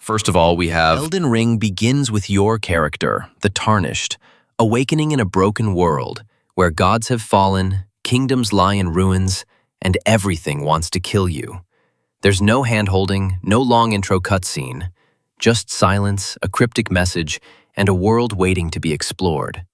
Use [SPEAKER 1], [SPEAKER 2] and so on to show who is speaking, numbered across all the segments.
[SPEAKER 1] First of all, we have Elden Ring begins with your character, the Tarnished, awakening in a broken world where gods have fallen, kingdoms lie in ruins, and everything wants to kill you. There's no hand-holding, no long intro cutscene, just silence, a cryptic message, and a world waiting to be explored.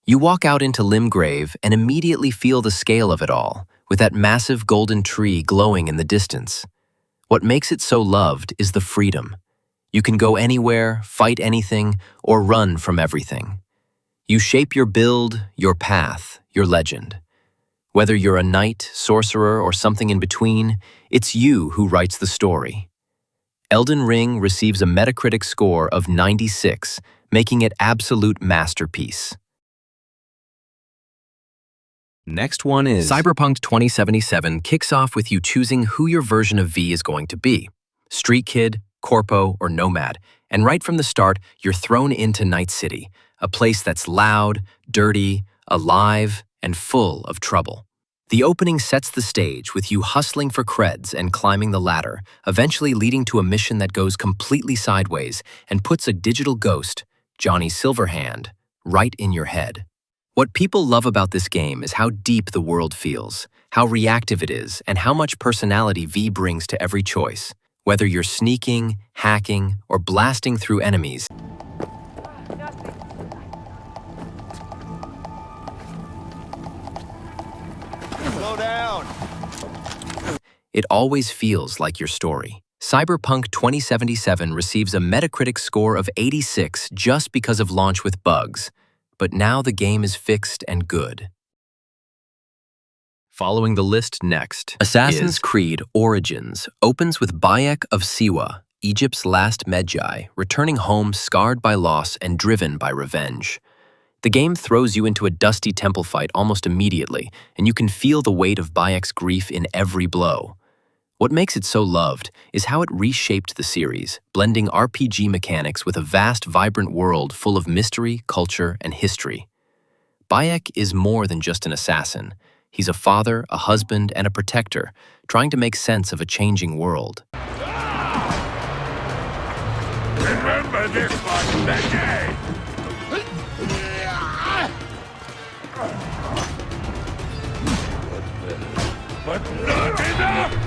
[SPEAKER 1] You walk out into Limgrave and immediately feel the scale of it all, with that massive golden tree glowing in the distance. What makes it so loved is the freedom. You can go anywhere, fight anything, or run from everything. You shape your build, your path, your legend. Whether you're a knight, sorcerer, or something in between, it's you who writes the story. Elden Ring receives a Metacritic score of 96, making it absolute masterpiece. Next one is Cyberpunk 2077 kicks off with you choosing who your version of V is going to be, Street Kid, Corpo, or Nomad, and right from the start, you're thrown into Night City, a place that's loud, dirty, alive, and full of trouble. The opening sets the stage with you hustling for creds and climbing the ladder, eventually leading to a mission that goes completely sideways and puts a digital ghost, Johnny Silverhand, right in your head. What people love about this game is how deep the world feels, how reactive it is, and how much personality V brings to every choice. Whether you're sneaking, hacking, or blasting through enemies,
[SPEAKER 2] slow down.
[SPEAKER 1] It always feels like your story. Cyberpunk 2077 receives a Metacritic score of 86 just because of launch with bugs. But now the game is fixed and good. Following the list next, Assassin's Creed Origins opens with Bayek of Siwa, Egypt's last Medjay, returning home scarred by loss and driven by revenge. The game throws you into a dusty temple fight almost immediately, and you can feel the weight of Bayek's grief in every blow. What makes it so loved is how it reshaped the series, blending RPG mechanics with a vast, vibrant world full of mystery, culture, and history. Bayek is more than just an assassin. He's a father, a husband, and a protector, trying to make sense of a changing world.
[SPEAKER 2] Remember this one, Medjay! But not enough!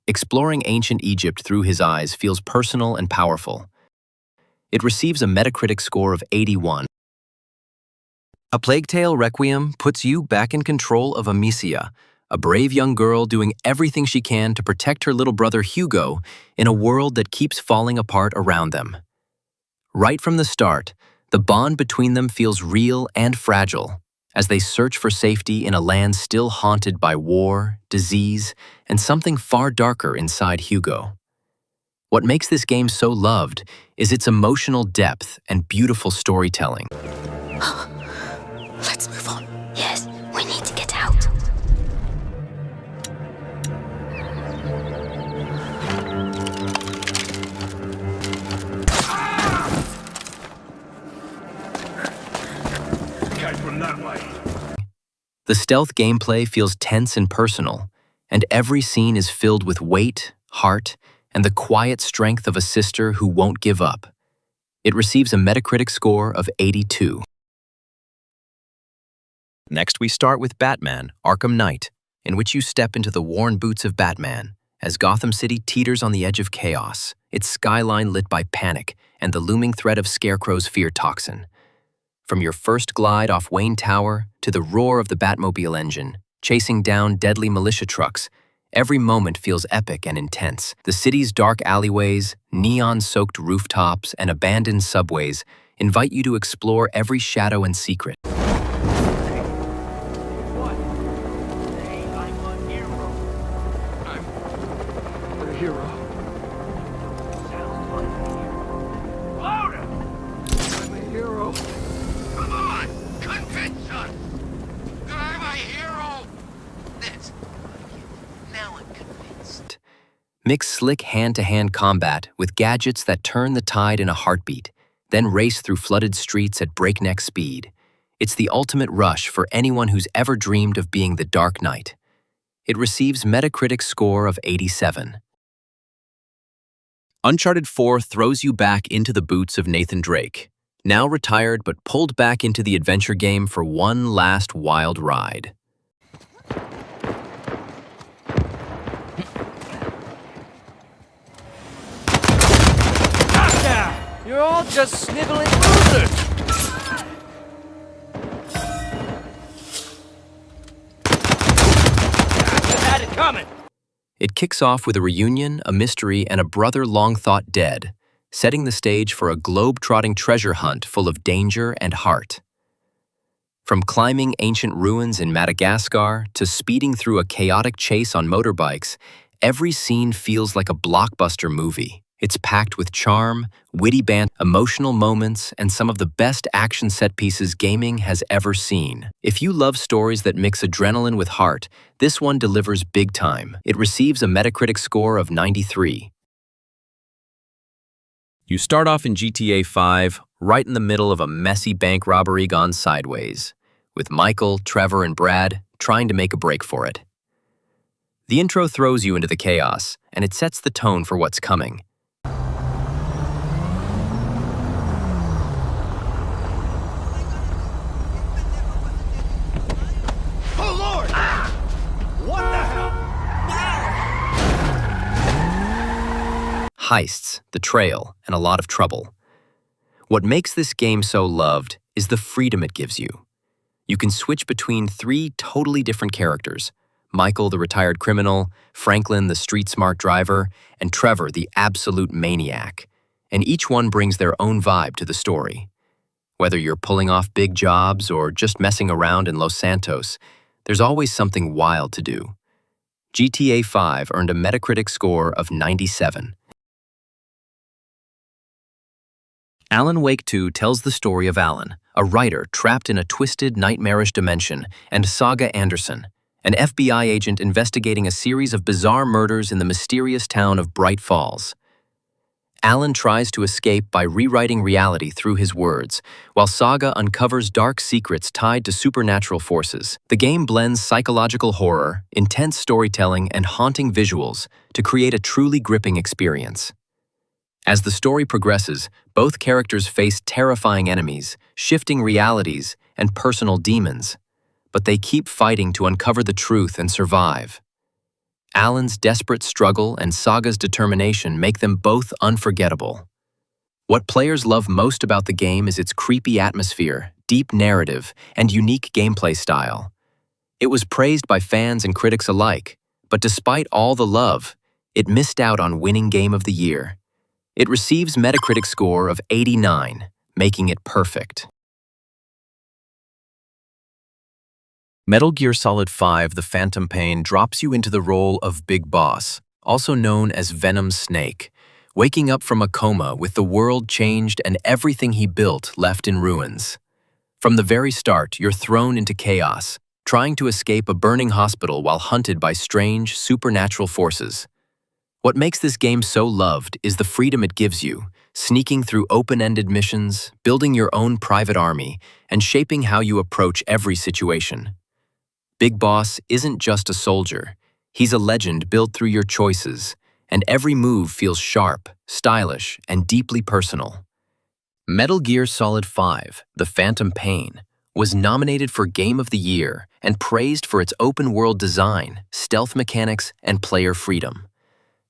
[SPEAKER 1] Exploring ancient Egypt through his eyes feels personal and powerful. It receives a Metacritic score of 81. A Plague Tale Requiem puts you back in control of Amicia, a brave young girl doing everything she can to protect her little brother Hugo in a world that keeps falling apart around them. Right from the start, the bond between them feels real and fragile, as they search for safety in a land still haunted by war, disease, and something far darker inside Hugo. What makes this game so loved is its emotional depth and beautiful storytelling.
[SPEAKER 3] Let's move on. Yes, we need to get out.
[SPEAKER 2] Catch from that way.
[SPEAKER 1] The stealth gameplay feels tense and personal, and every scene is filled with weight, heart, and the quiet strength of a sister who won't give up. It receives a Metacritic score of 82. Next, we start with Batman: Arkham Knight, in which you step into the worn boots of Batman, as Gotham City teeters on the edge of chaos, its skyline lit by panic and the looming threat of Scarecrow's fear toxin. From your first glide off Wayne Tower to the roar of the Batmobile engine, chasing down deadly militia trucks, every moment feels epic and intense. The city's dark alleyways, neon-soaked rooftops, and abandoned subways invite you to explore every shadow and secret. Mix slick hand-to-hand combat with gadgets that turn the tide in a heartbeat, then race through flooded streets at breakneck speed. It's the ultimate rush for anyone who's ever dreamed of being the Dark Knight. It receives Metacritic score of 87. Uncharted 4 throws you back into the boots of Nathan Drake, now retired but pulled back into the adventure game for one last wild ride.
[SPEAKER 4] You're all just sniveling losers! You had it coming!
[SPEAKER 1] It kicks off with a reunion, a mystery, and a brother long thought dead, setting the stage for a globe-trotting treasure hunt full of danger and heart. From climbing ancient ruins in Madagascar to speeding through a chaotic chase on motorbikes, every scene feels like a blockbuster movie. It's packed with charm, witty banter, emotional moments, and some of the best action set pieces gaming has ever seen. If you love stories that mix adrenaline with heart, this one delivers big time. It receives a Metacritic score of 93. You start off in GTA 5, right in the middle of a messy bank robbery gone sideways, with Michael, Trevor, and Brad trying to make a break for it. The intro throws you into the chaos, and it sets the tone for what's coming. Heists, the trail, and a lot of trouble. What makes this game so loved is the freedom it gives you. You can switch between 3 totally different characters: Michael, the retired criminal, Franklin, the street-smart driver, and Trevor, the absolute maniac. And each one brings their own vibe to the story. Whether you're pulling off big jobs or just messing around in Los Santos, there's always something wild to do. GTA 5 earned a Metacritic score of 97. Alan Wake 2 tells the story of Alan, a writer trapped in a twisted, nightmarish dimension, and Saga Anderson, an FBI agent investigating a series of bizarre murders in the mysterious town of Bright Falls. Alan tries to escape by rewriting reality through his words, while Saga uncovers dark secrets tied to supernatural forces. The game blends psychological horror, intense storytelling, and haunting visuals to create a truly gripping experience. As the story progresses, both characters face terrifying enemies, shifting realities, and personal demons, but they keep fighting to uncover the truth and survive. Alan's desperate struggle and Saga's determination make them both unforgettable. What players love most about the game is its creepy atmosphere, deep narrative, and unique gameplay style. It was praised by fans and critics alike, but despite all the love, it missed out on winning Game of the Year. It receives Metacritic score of 89, making it perfect. Metal Gear Solid 5: The Phantom Pain drops you into the role of Big Boss, also known as Venom Snake, waking up from a coma with the world changed and everything he built left in ruins. From the very start, you're thrown into chaos, trying to escape a burning hospital while hunted by strange, supernatural forces. What makes this game so loved is the freedom it gives you, sneaking through open-ended missions, building your own private army, and shaping how you approach every situation. Big Boss isn't just a soldier. He's a legend built through your choices, and every move feels sharp, stylish, and deeply personal. Metal Gear Solid 5: The Phantom Pain was nominated for Game of the Year and praised for its open-world design, stealth mechanics, and player freedom.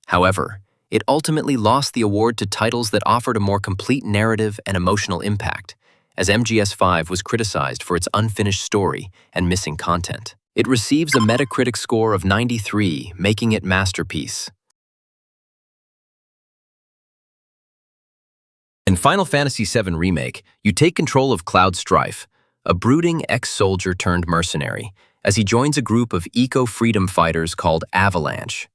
[SPEAKER 1] However, it ultimately lost the award to titles that offered a more complete narrative and emotional impact, as MGS5 was criticized for its unfinished story and missing content. It receives a Metacritic score of 93, making it masterpiece. In Final Fantasy VII Remake, you take control of Cloud Strife, a brooding ex-soldier turned mercenary, as he joins a group of eco-freedom fighters called Avalanche.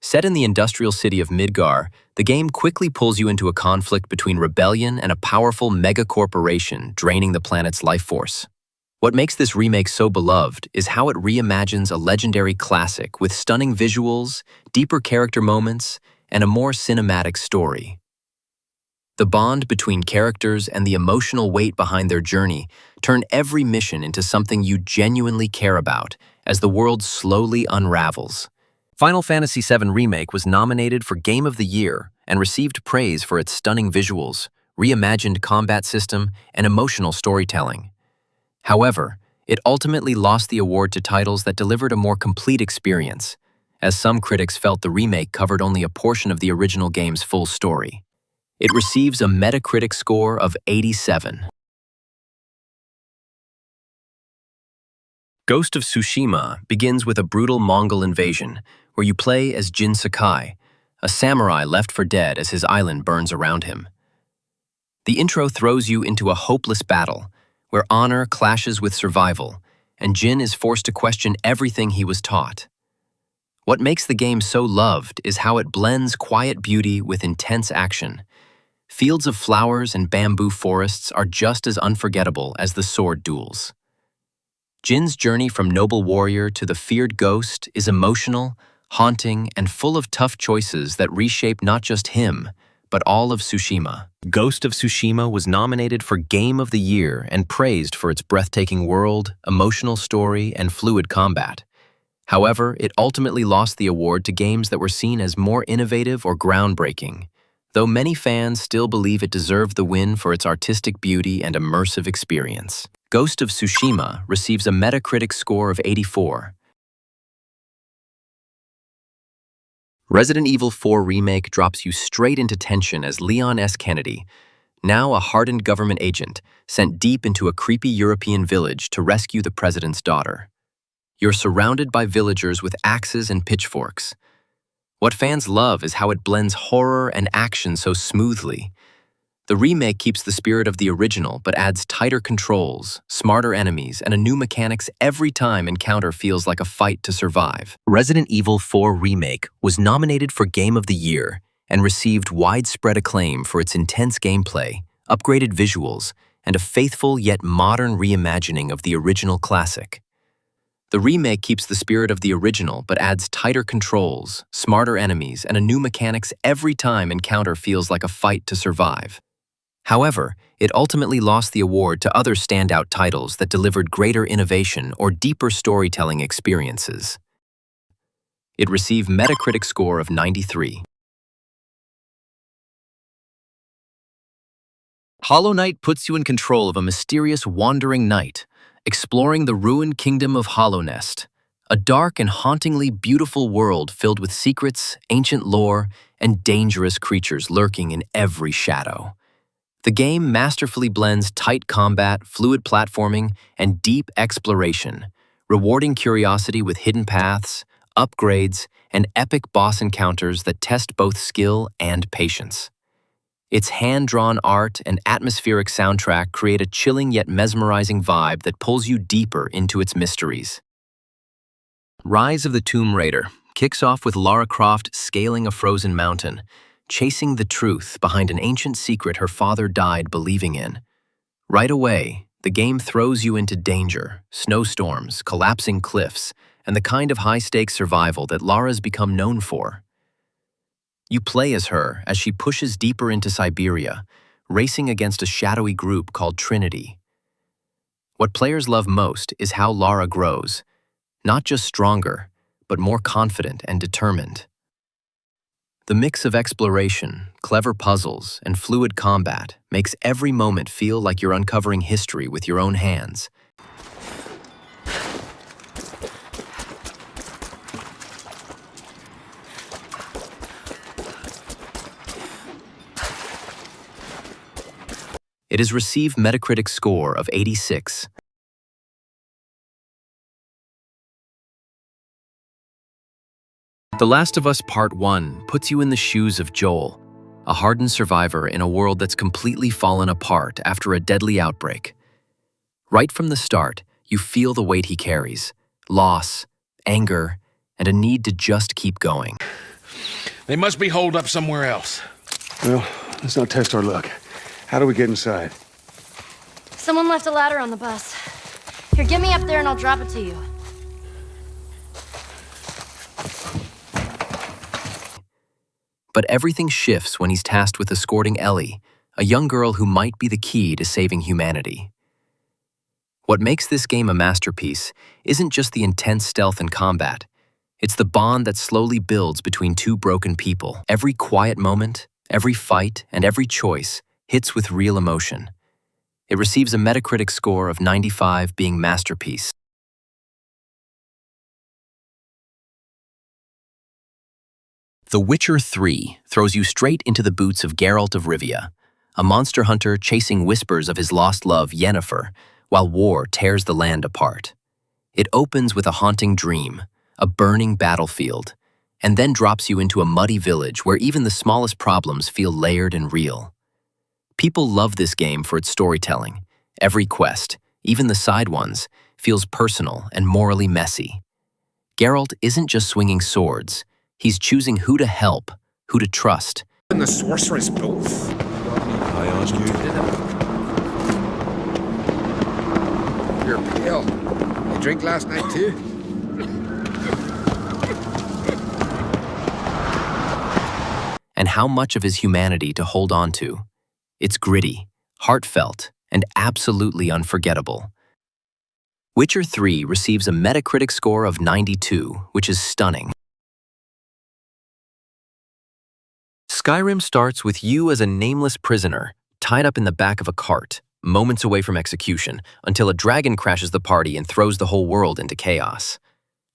[SPEAKER 1] Set in the industrial city of Midgar, the game quickly pulls you into a conflict between rebellion and a powerful mega-corporation draining the planet's life force. What makes this remake so beloved is how it reimagines a legendary classic with stunning visuals, deeper character moments, and a more cinematic story. The bond between characters and the emotional weight behind their journey turn every mission into something you genuinely care about as the world slowly unravels. Final Fantasy VII Remake was nominated for Game of the Year and received praise for its stunning visuals, reimagined combat system, and emotional storytelling. However, it ultimately lost the award to titles that delivered a more complete experience, as some critics felt the remake covered only a portion of the original game's full story. It receives a Metacritic score of 87. Ghost of Tsushima begins with a brutal Mongol invasion, where you play as Jin Sakai, a samurai left for dead as his island burns around him. The intro throws you into a hopeless battle, where honor clashes with survival, and Jin is forced to question everything he was taught. What makes the game so loved is how it blends quiet beauty with intense action. Fields of flowers and bamboo forests are just as unforgettable as the sword duels. Jin's journey from noble warrior to the feared ghost is emotional, haunting, and full of tough choices that reshape not just him, but all of Tsushima. Ghost of Tsushima was nominated for Game of the Year and praised for its breathtaking world, emotional story, and fluid combat. However, it ultimately lost the award to games that were seen as more innovative or groundbreaking, though many fans still believe it deserved the win for its artistic beauty and immersive experience. Ghost of Tsushima receives a Metacritic score of 84. Resident Evil 4 Remake drops you straight into tension as Leon S. Kennedy, now a hardened government agent, sent deep into a creepy European village to rescue the president's daughter. You're surrounded by villagers with axes and pitchforks. What fans love is how it blends horror and action so smoothly. The remake keeps the spirit of the original but adds tighter controls, smarter enemies, and a new mechanics every time encounter feels like a fight to survive. Resident Evil 4 Remake was nominated for Game of the Year and received widespread acclaim for its intense gameplay, upgraded visuals, and a faithful yet modern reimagining of the original classic. The remake keeps the spirit of the original but adds tighter controls, smarter enemies, and a new mechanics every time encounter feels like a fight to survive. However, it ultimately lost the award to other standout titles that delivered greater innovation or deeper storytelling experiences. It received Metacritic score of 93. Hollow Knight puts you in control of a mysterious wandering knight, exploring the ruined kingdom of Hollownest, a dark and hauntingly beautiful world filled with secrets, ancient lore, and dangerous creatures lurking in every shadow. The game masterfully blends tight combat, fluid platforming, and deep exploration, rewarding curiosity with hidden paths, upgrades, and epic boss encounters that test both skill and patience. Its hand-drawn art and atmospheric soundtrack create a chilling yet mesmerizing vibe that pulls you deeper into its mysteries. Rise of the Tomb Raider kicks off with Lara Croft scaling a frozen mountain, chasing the truth behind an ancient secret her father died believing in. Right away, the game throws you into danger, snowstorms, collapsing cliffs, and the kind of high-stakes survival that Lara's become known for. You play as her as she pushes deeper into Siberia, racing against a shadowy group called Trinity. What players love most is how Lara grows, not just stronger, but more confident and determined. The mix of exploration, clever puzzles, and fluid combat makes every moment feel like you're uncovering history with your own hands. It has received Metacritic score of 86. The Last of Us Part 1 puts you in the shoes of Joel, a hardened survivor in a world that's completely fallen apart after a deadly outbreak. Right from the start, you feel the weight he carries, loss, anger, and a need to just keep going.
[SPEAKER 2] They must be holed up somewhere else.
[SPEAKER 5] Well, let's not test our luck. How do we get inside?
[SPEAKER 3] Someone left a ladder on the bus. Here, get me up there and I'll drop it to you.
[SPEAKER 1] But everything shifts when he's tasked with escorting Ellie, a young girl who might be the key to saving humanity. What makes this game a masterpiece isn't just the intense stealth and combat. It's the bond that slowly builds between two broken people. Every quiet moment, every fight, and every choice hits with real emotion. It receives a Metacritic score of 95, being masterpiece. The Witcher 3 throws you straight into the boots of Geralt of Rivia, a monster hunter chasing whispers of his lost love Yennefer, while war tears the land apart. It opens with a haunting dream, a burning battlefield, and then drops you into a muddy village where even the smallest problems feel layered and real. People love this game for its storytelling. Every quest, even the side ones, feels personal and morally messy. Geralt isn't just swinging swords, he's choosing who to help, who to trust.
[SPEAKER 6] And the sorceress both.
[SPEAKER 7] I ask you.
[SPEAKER 6] You're pale. You drink last night too?
[SPEAKER 1] And how much of his humanity to hold on to. It's gritty, heartfelt, and absolutely unforgettable. Witcher 3 receives a Metacritic score of 92, which is stunning. Skyrim starts with you as a nameless prisoner, tied up in the back of a cart, moments away from execution, until a dragon crashes the party and throws the whole world into chaos.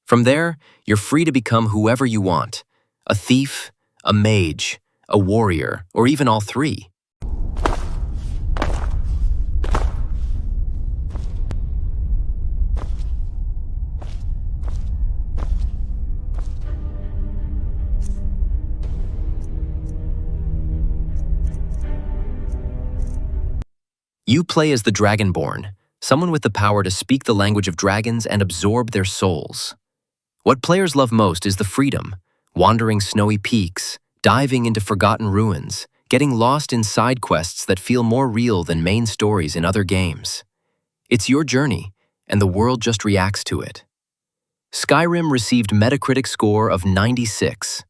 [SPEAKER 1] From there, you're free to become whoever you want, a thief, a mage, a warrior, or even all three. You play as the Dragonborn, someone with the power to speak the language of dragons and absorb their souls. What players love most is the freedom, wandering snowy peaks, diving into forgotten ruins, getting lost in side quests that feel more real than main stories in other games. It's your journey, and the world just reacts to it. Skyrim received Metacritic score of 96.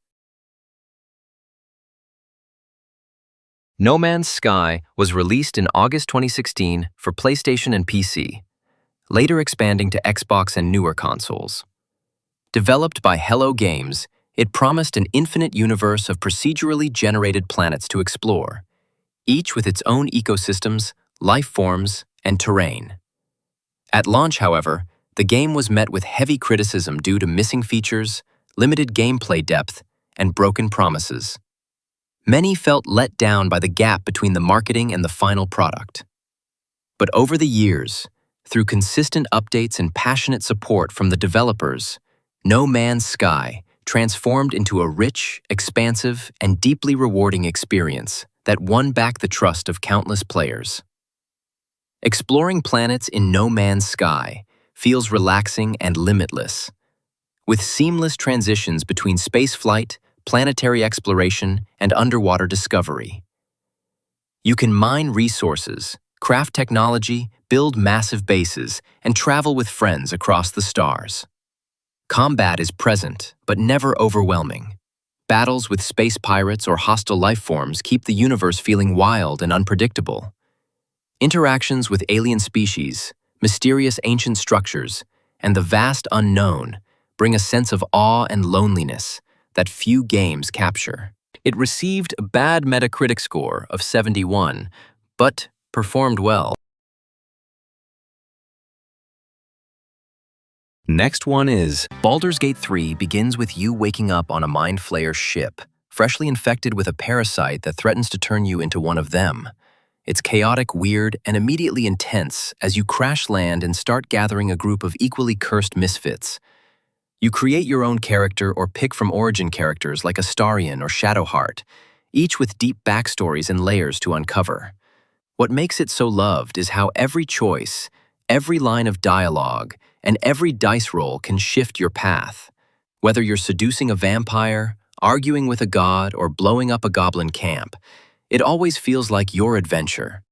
[SPEAKER 1] No Man's Sky was released in August 2016 for PlayStation and PC, later expanding to Xbox and newer consoles. Developed by Hello Games, it promised an infinite universe of procedurally generated planets to explore, each with its own ecosystems, life forms, and terrain. At launch, however, the game was met with heavy criticism due to missing features, limited gameplay depth, and broken promises. Many felt let down by the gap between the marketing and the final product. But over the years, through consistent updates and passionate support from the developers, No Man's Sky transformed into a rich, expansive, and deeply rewarding experience that won back the trust of countless players. Exploring planets in No Man's Sky feels relaxing and limitless, with seamless transitions between spaceflight, planetary exploration, and underwater discovery. You can mine resources, craft technology, build massive bases, and travel with friends across the stars. Combat is present, but never overwhelming. Battles with space pirates or hostile life forms keep the universe feeling wild and unpredictable. Interactions with alien species, mysterious ancient structures, and the vast unknown bring a sense of awe and loneliness that few games capture. It received a bad Metacritic score of 71, but performed well. Next one is Baldur's Gate 3 begins with you waking up on a Mind Flayer ship, freshly infected with a parasite that threatens to turn you into one of them. It's chaotic, weird, and immediately intense as you crash land and start gathering a group of equally cursed misfits. You create your own character or pick from origin characters like Astarion or Shadowheart, each with deep backstories and layers to uncover. What makes it so loved is how every choice, every line of dialogue, and every dice roll can shift your path. Whether you're seducing a vampire, arguing with a god, or blowing up a goblin camp, it always feels like your adventure.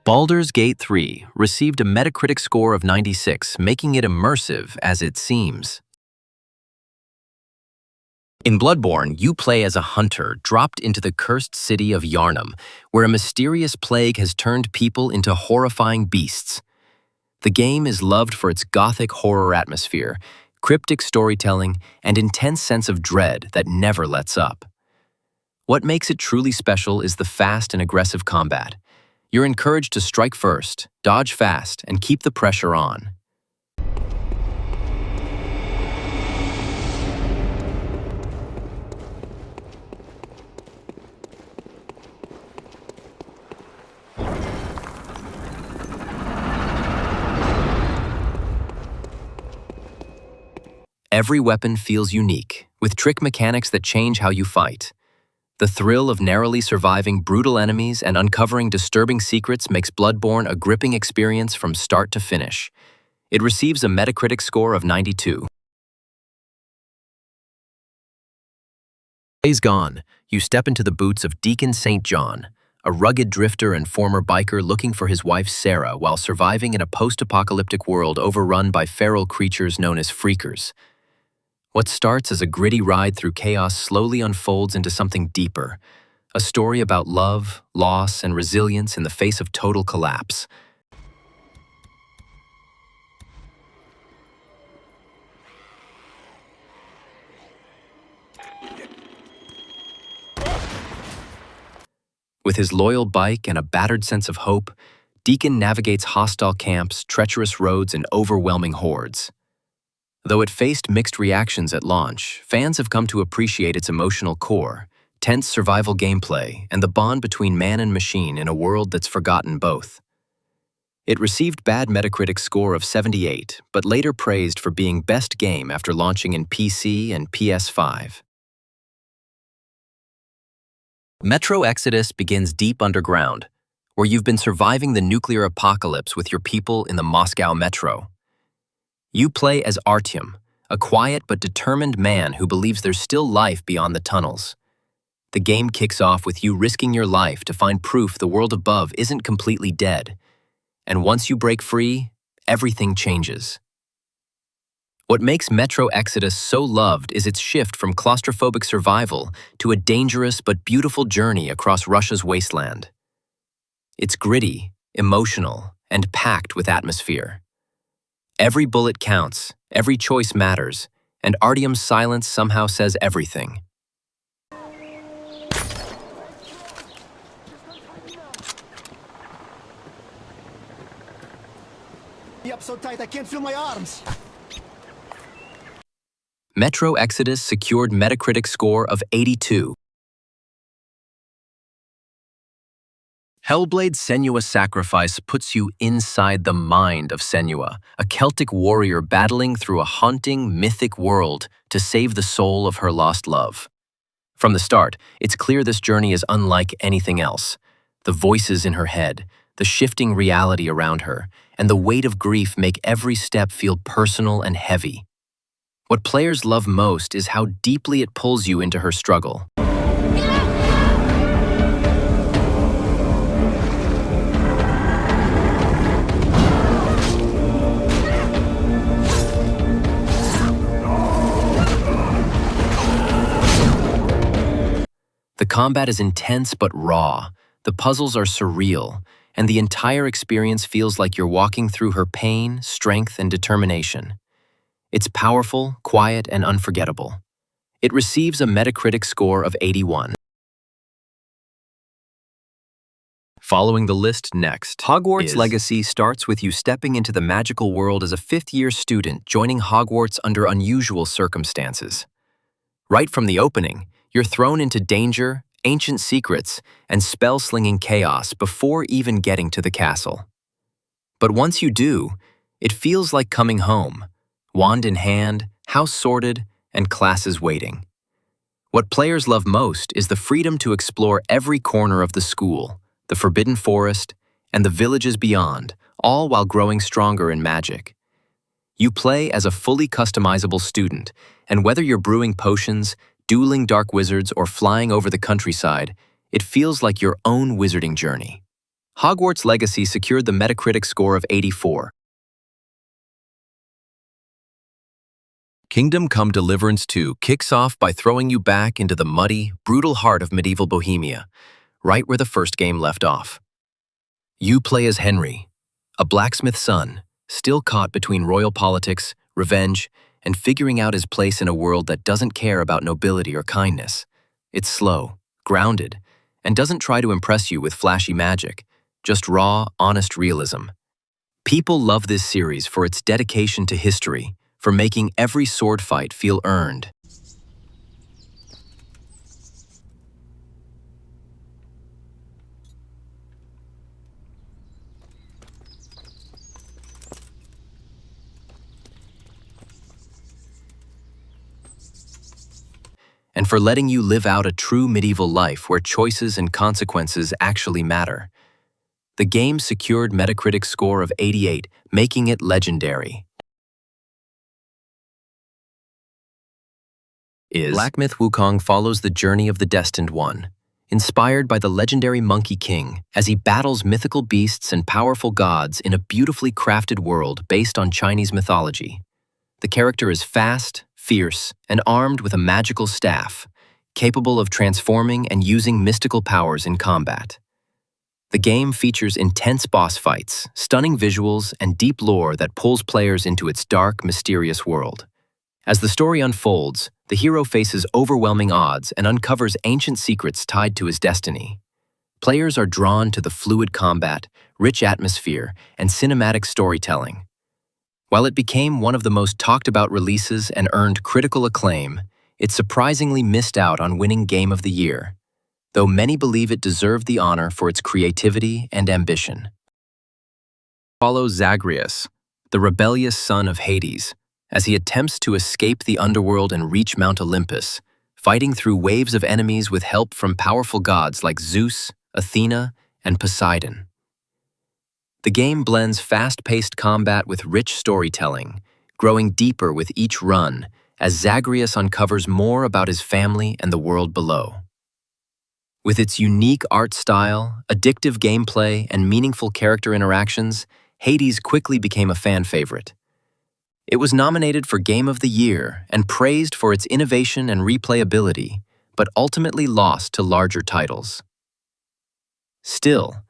[SPEAKER 1] Baldur's Gate 3 received a Metacritic score of 96, making it immersive as it seems. In Bloodborne, you play as a hunter dropped into the cursed city of Yharnam, where a mysterious plague has turned people into horrifying beasts. The game is loved for its gothic horror atmosphere, cryptic storytelling, and intense sense of dread that never lets up. What makes it truly special is the fast and aggressive combat. You're encouraged to strike first, dodge fast, and keep the pressure on. Every weapon feels unique, with trick mechanics that change how you fight. The thrill of narrowly surviving brutal enemies and uncovering disturbing secrets makes Bloodborne a gripping experience from start to finish. It receives a Metacritic score of 92. Days gone, you step into the boots of Deacon St. John, a rugged drifter and former biker looking for his wife Sarah while surviving in a post-apocalyptic world overrun by feral creatures known as freakers. What starts as a gritty ride through chaos slowly unfolds into something deeper, a story about love, loss, and resilience in the face of total collapse. With his loyal bike and a battered sense of hope, Deacon navigates hostile camps, treacherous roads, and overwhelming hordes. Though it faced mixed reactions at launch, fans have come to appreciate its emotional core, tense survival gameplay, and the bond between man and machine in a world that's forgotten both. It received bad Metacritic score of 78, but later praised for being best game after launching in PC and PS5. Metro Exodus begins deep underground, where you've been surviving the nuclear apocalypse with your people in the Moscow metro. You play as Artyom, a quiet but determined man who believes there's still life beyond the tunnels. The game kicks off with you risking your life to find proof the world above isn't completely dead. And once you break free, everything changes. What makes Metro Exodus so loved is its shift from claustrophobic survival to a dangerous but beautiful journey across Russia's wasteland. It's gritty, emotional, and packed with atmosphere. Every bullet counts, every choice matters, and Artyom's silence somehow says everything.
[SPEAKER 7] Up so tight I can't feel my arms.
[SPEAKER 1] Metro Exodus secured Metacritic score of 82. Hellblade Senua's Sacrifice puts you inside the mind of Senua, a Celtic warrior battling through a haunting, mythic world to save the soul of her lost love. From the start, it's clear this journey is unlike anything else. The voices in her head, the shifting reality around her, and the weight of grief make every step feel personal and heavy. What players love most is how deeply it pulls you into her struggle. The combat is intense but raw, the puzzles are surreal, and the entire experience feels like you're walking through her pain, strength, and determination. It's powerful, quiet, and unforgettable. It receives a Metacritic score of 81. Following the list next, Hogwarts Legacy starts with you stepping into the magical world as a fifth-year student joining Hogwarts under unusual circumstances. Right from the opening, you're thrown into danger, ancient secrets, and spell-slinging chaos before even getting to the castle. But once you do, it feels like coming home, wand in hand, house sorted, and classes waiting. What players love most is the freedom to explore every corner of the school, the Forbidden Forest, and the villages beyond, all while growing stronger in magic. You play as a fully customizable student, and whether you're brewing potions, dueling dark wizards, or flying over the countryside, it feels like your own wizarding journey. Hogwarts Legacy secured the Metacritic score of 84. Kingdom Come Deliverance 2 kicks off by throwing you back into the muddy, brutal heart of medieval Bohemia, right where the first game left off. You play as Henry, a blacksmith's son, still caught between royal politics, revenge, and figuring out his place in a world that doesn't care about nobility or kindness. It's slow, grounded, and doesn't try to impress you with flashy magic, just raw, honest realism. People love this series for its dedication to history, for making every sword fight feel earned. And for letting you live out a true medieval life where choices and consequences actually matter. The game secured Metacritic score of 88, making it legendary. Black Myth Wukong follows the journey of the Destined One, inspired by the legendary Monkey King as he battles mythical beasts and powerful gods in a beautifully crafted world based on Chinese mythology. The character is fast, fierce, and armed with a magical staff, capable of transforming and using mystical powers in combat. The game features intense boss fights, stunning visuals, and deep lore that pulls players into its dark, mysterious world. As the story unfolds, the hero faces overwhelming odds and uncovers ancient secrets tied to his destiny. Players are drawn to the fluid combat, rich atmosphere, and cinematic storytelling. While it became one of the most talked-about releases and earned critical acclaim, it surprisingly missed out on winning Game of the Year, though many believe it deserved the honor for its creativity and ambition. Follows Zagreus, the rebellious son of Hades, as he attempts to escape the underworld and reach Mount Olympus, fighting through waves of enemies with help from powerful gods like Zeus, Athena, and Poseidon. The game blends fast-paced combat with rich storytelling, growing deeper with each run as Zagreus uncovers more about his family and the world below. With its unique art style, addictive gameplay, and meaningful character interactions, Hades quickly became a fan favorite. It was nominated for Game of the Year and praised for its innovation and replayability, but ultimately lost to larger titles. Still,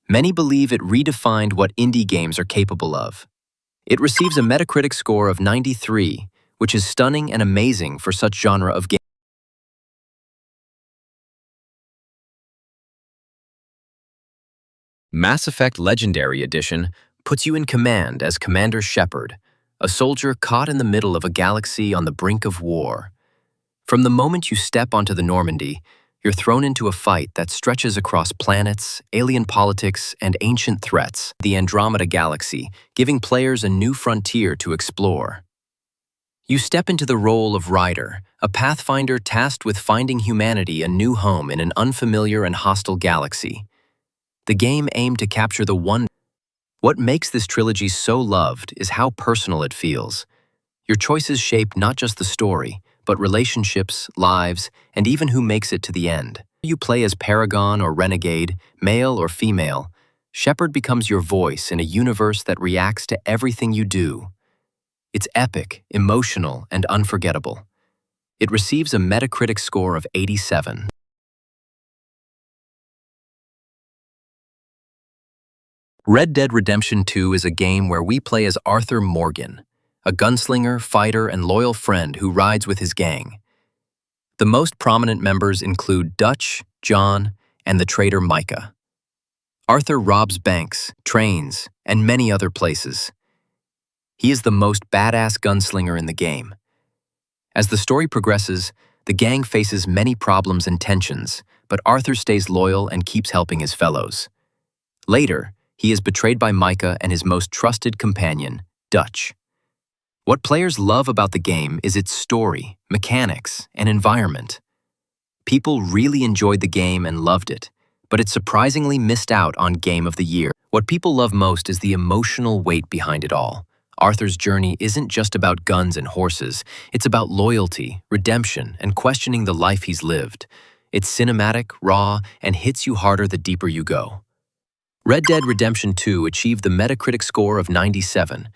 [SPEAKER 1] many believe it redefined what indie games are capable of. It receives a Metacritic score of 93, which is stunning and amazing for such genre of game. Mass Effect Legendary Edition puts you in command as Commander Shepard, a soldier caught in the middle of a galaxy on the brink of war. From the moment you step onto the Normandy, you're thrown into a fight that stretches across planets, alien politics, and ancient threats, the Andromeda Galaxy, giving players a new frontier to explore. You step into the role of Ryder, a pathfinder tasked with finding humanity a new home in an unfamiliar and hostile galaxy. The game aimed to capture the wonder. What makes this trilogy so loved is how personal it feels. Your choices shape not just the story, but relationships, lives, and even who makes it to the end. You play as Paragon or Renegade, male or female. Shepard becomes your voice in a universe that reacts to everything you do. It's epic, emotional, and unforgettable. It receives a Metacritic score of 87. Red Dead Redemption 2 is a game where we play as Arthur Morgan, a gunslinger, fighter, and loyal friend who rides with his gang. The most prominent members include Dutch, John, and the traitor Micah. Arthur robs banks, trains, and many other places. He is the most badass gunslinger in the game. As the story progresses, the gang faces many problems and tensions, but Arthur stays loyal and keeps helping his fellows. Later, he is betrayed by Micah and his most trusted companion, Dutch. What players love about the game is its story, mechanics, and environment. People really enjoyed the game and loved it, but it surprisingly missed out on Game of the Year. What people love most is the emotional weight behind it all. Arthur's journey isn't just about guns and horses, it's about loyalty, redemption, and questioning the life he's lived. It's cinematic, raw, and hits you harder the deeper you go. Red Dead Redemption 2 achieved the Metacritic score of 97.